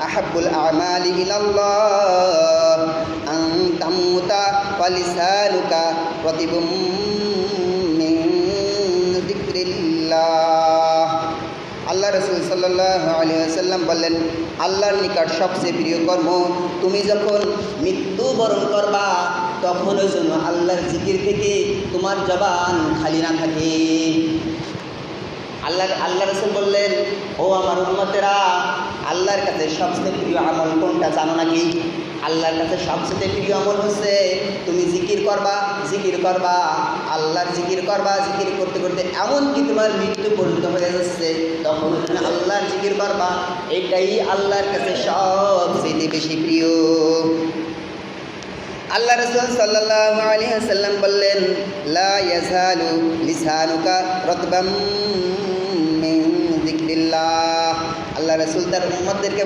আহাব্বুল আমালি ইলাল্লাহ আন তামুতা ওয়া লিসানুকা রাতিবুম মিন যিকরিল্লাহ। আল্লাহ রাসূল সাল্লাল্লাহু আলাইহি ওয়াসাল্লাম বললেন, আল্লাহর নিকট সবচেয়ে প্রিয় কর্ম তুমি যখন মৃত্যুবরণ করবা তখনও যেন আল্লাহর জিকির থেকে তোমার জবান খালি না থাকে। আল্লাহ রাসূল বললেন, ও আমার উম্মতেরা, আল্লাহর কাছে সবচেয়ে প্রিয় আমল কোনটা জানো নাকি? আল্লাহর কাছে সবচেয়ে প্রিয় আমল হচ্ছে তুমি জিকির করবা, আল্লাহর জিকির করবা, জিকির করতে করতে এমনকি তোমার মৃত্যু পর্যন্ত হয়ে যাচ্ছে তখন তুমি আল্লাহর জিকির করবা। এটাই আল্লাহর কাছে সবচেয়ে বেশি প্রিয়। আল্লাহ রাসূল সাল্লাল্লাহু আলাইহি ওয়াসাল্লাম বললেন, লা ইয়াজালু লিসানুকা রাতবাম মিন যিকরিল্লাহ। আল্লাহ রাসূল তার উম্মতদেরকে